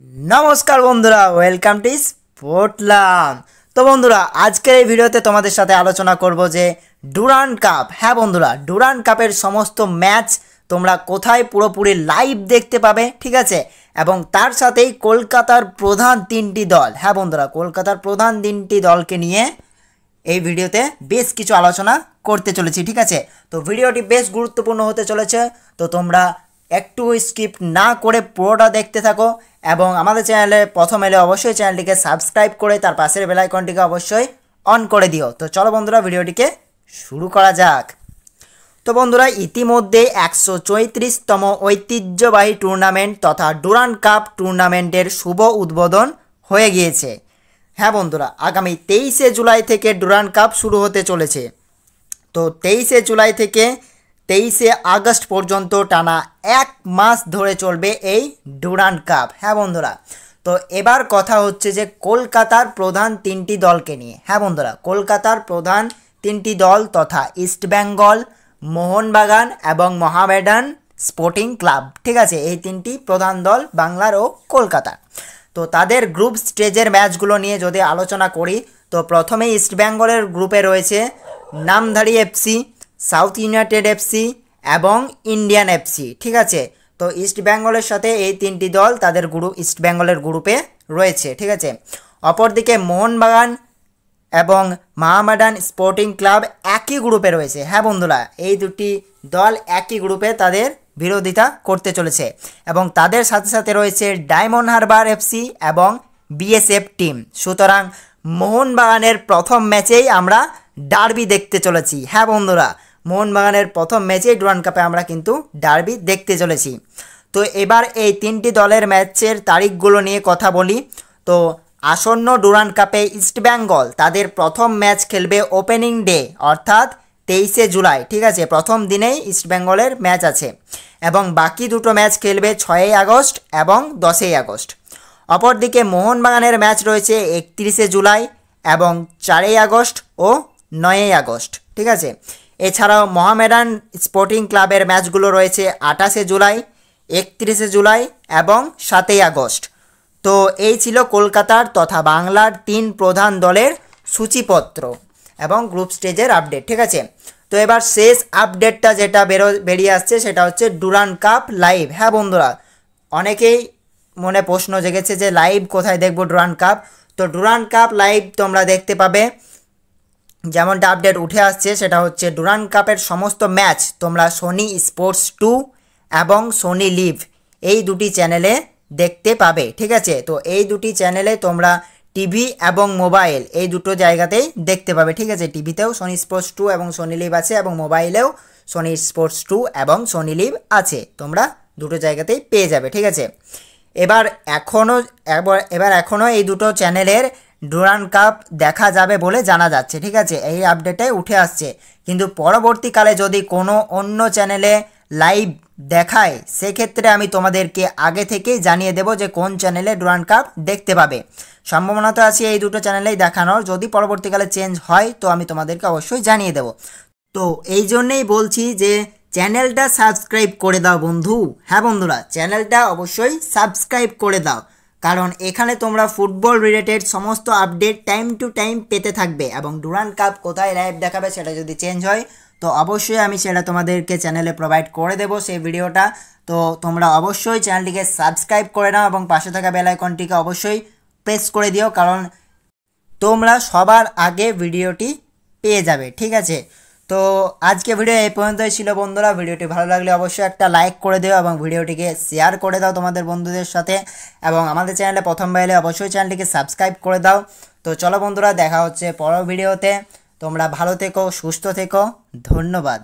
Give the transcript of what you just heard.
नमस्कार बंधुरा welcome to स्पोर्टलाम। तो बंधुरा आज के भिडियोते तुम्हारे साथे आलोचना करब जे डुरान्ड कप। हाँ बंधुरा डुरान्ड कपर समस्त मैच তোমরা কোথায় পুরোপুরি লাইভ দেখতে পাবে, ঠিক আছে। এবং তার সাথেই কলকাতার প্রধান তিনটি দল, হ্যাঁ বন্ধুরা কলকাতার প্রধান তিনটি দলকে নিয়ে এই ভিডিওতে বেশ কিছু আলোচনা করতে চলেছি, ঠিক আছে। তো ভিডিওটি বেশ গুরুত্বপূর্ণ হতে চলেছে, তো তোমরা একটু স্কিপ না করে পুরোটা দেখতে থাকো এবং আমাদের চ্যানেলে প্রথম এলে অবশ্যই চ্যানেলটিকে সাবস্ক্রাইব করে তার পাশের বেল আইকনটিকে অবশ্যই অন করে দিও। তো চলো বন্ধুরা ভিডিওটিকে শুরু করা যাক। তো বন্ধুরা ইতিমধ্যে 134তম ঐতিহ্যবাহী টুর্নামেন্ট তথা ডুরান্ড কাপ টুর্নামেন্টের শুভ উদ্বোধন হয়ে গিয়েছে। হ্যাঁ বন্ধুরা আগামী 23শে জুলাই থেকে ডুরান্ড কাপ শুরু হতে চলেছে। তো 23শে জুলাই থেকে 23শে আগস্ট পর্যন্ত টানা এক মাস ধরে চলবে এই ডুরান্ড কাপ। হ্যাঁ বন্ধুরা তো এবার কথা হচ্ছে যে কলকাতার প্রধান তিনটি দলকে নিয়ে। হ্যাঁ বন্ধুরা কলকাতার প্রধান তিনটি দল তথা ইস্টবেঙ্গল, মোহনবাগান এবং মোহামেডান স্পোর্টিং ক্লাব, ঠিক আছে। এই তিনটি প্রধান দল বাংলার ও কলকাতা। তো তাদের গ্রুপ স্টেজের ম্যাচগুলো নিয়ে যদি আলোচনা করি তো প্রথমেই ইস্টবেঙ্গলের গ্রুপে রয়েছে নামধারী এফসি, সাউথ ইউনাইটেড এফসি এবং ইন্ডিয়ান এফসি, ঠিক আছে। তো ইস্টবেঙ্গলের সাথে এই তিনটি দল তাদের ইস্টবেঙ্গলের গ্রুপে রয়েছে, ঠিক আছে। অপরদিকে মোহনবাগান এবং মোহামেডান স্পোর্টিং ক্লাব একই গ্রুপে রয়েছে। হ্যাঁ বন্ধুরা এই দুটি দল একই গ্রুপে তাদের বিরোধিতা করতে চলেছে এবং তাদের সাথে সাথে রয়েছে ডায়মন্ড হারবার এফসি এবং বিএসএফ টিম। সুতরাং মোহনবাগানের প্রথম ম্যাচেই আমরা ডার্বি দেখতে চলেছি। হ্যাঁ বন্ধুরা মোহনবাগানের প্রথম ম্যাচেই ডুরান্ড কাপে আমরা কিন্তু ডার্বি দেখতে চলেছি। তো এবার এই তিনটি দলের ম্যাচের তারিখগুলো নিয়ে কথা বলি। তো আসন্ন ডুরান্ড কাপে ইস্টবেঙ্গল তাদের প্রথম ম্যাচ খেলবে ওপেনিং ডে অর্থাৎ 23শে জুলাই, ঠিক আছে। প্রথম দিনেই ইস্টবেঙ্গলের ম্যাচ আছে এবং বাকি দুটো ম্যাচ খেলবে 6ই আগস্ট এবং 10ই আগস্ট। অপরদিকে মোহনবাগানের ম্যাচ রয়েছে 31শে জুলাই এবং 4ই আগস্ট ও 9ই আগস্ট, ঠিক আছে। এছাড়াও মোহামেডান স্পোর্টিং ক্লাবের ম্যাচগুলো রয়েছে 28শে জুলাই, 31শে জুলাই এবং 7ই আগস্ট। তো এই ছিল কলকাতার তথা বাংলার তিন প্রধান দলের সূচিপত্র এবং গ্রুপ স্টেজের আপডেট, ঠিক আছে। তো এবার শেষ আপডেটটা যেটা বেরিয়ে আসছে সেটা হচ্ছে ডুরান্ড কাপ লাইভ। হ্যাঁ বন্ধুরা অনেকেই মনে প্রশ্ন জেগেছে যে লাইভ কোথায় দেখব ডুরান্ড কাপ। তো ডুরান্ড কাপ লাইভ তোমরা দেখতে পাবে, যেমনটা আপডেট উঠে আসছে সেটা হচ্ছে ডুরান্ড কাপের সমস্ত ম্যাচ তোমরা সোনি স্পোর্টস 2 এবং সোনি লিভ এই দুটি চ্যানেলে দেখতে পাবে, ঠিক আছে। তো এই দুটি চ্যানেলে তোমরা টিভি এবং মোবাইল এই দুটো জায়গাতেই দেখতে পাবে, ঠিক আছে। টিভিতেও সোনি স্পোর্টস 2 এবং সোনি লিভ আছে এবং মোবাইলেও সোনি স্পোর্টস 2 এবং সোনি লিভ আছে, তোমরা দুটো জায়গাতেই পেয়ে যাবে, ঠিক আছে। এবার এখনও এই দুটো চ্যানেলের ডুরান্ড কাপ দেখা যাবে বলে জানা যাচ্ছে, ঠিক আছে। এই আপডেটে উঠে আসছে, কিন্তু পরবর্তীকালে যদি কোনো অন্য চ্যানেলে লাইভ দেখায় সেক্ষেত্রে আমি তোমাদেরকে আগে থেকেই জানিয়ে দেব যে কোন চ্যানেলে ডুরান্ড কাপ দেখতে পাবে। সম্ভাবনা তো আছে এই দুটো চ্যানেলেই দেখানোর, যদি পরবর্তীকালে চেঞ্জ হয় তো আমি তোমাদেরকে অবশ্যই জানিয়ে দেব। তো এই জন্যেই বলছি যে চ্যানেলটা সাবস্ক্রাইব করে দাও বন্ধু। হ্যাঁ বন্ধুরা চ্যানেলটা অবশ্যই সাবস্ক্রাইব করে দাও, কারণ এখানে তোমরা ফুটবল রিলেটেড সমস্ত আপডেট টাইম টু টাইম পেতে থাকবে এবং ডুরান্ড কাপ কোথায় লাইভ দেখাবে সেটা যদি চেঞ্জ হয় তো অবশ্যই আমি সেটা তোমাদেরকে চ্যানেলে প্রোভাইড করে দেবো সেই ভিডিওটা। তো তোমরা অবশ্যই চ্যানেলটিকে সাবস্ক্রাইব করে নাও এবং পাশে থাকা বেল আইকনটিকে অবশ্যই প্রেস করে দিও, কারণ তোমরা সবার আগে ভিডিওটি পেয়ে যাবে, ঠিক আছে। তো আজকে ভিডিও এই পর্যন্তই ছিল বন্ধুরা। ভিডিওটি ভালো লাগলে অবশ্যই একটা লাইক করে দিও এবং ভিডিওটিকে শেয়ার করে দাও তোমাদের বন্ধুদের সাথে এবং আমাদের চ্যানেলে প্রথমবার এলে অবশ্যই চ্যানেলটিকে সাবস্ক্রাইব করে দাও। তো চলো বন্ধুরা দেখা হচ্ছে পরের ভিডিওতে। তোমরা ভালো থেকো, সুস্থ থেকো, ধন্যবাদ।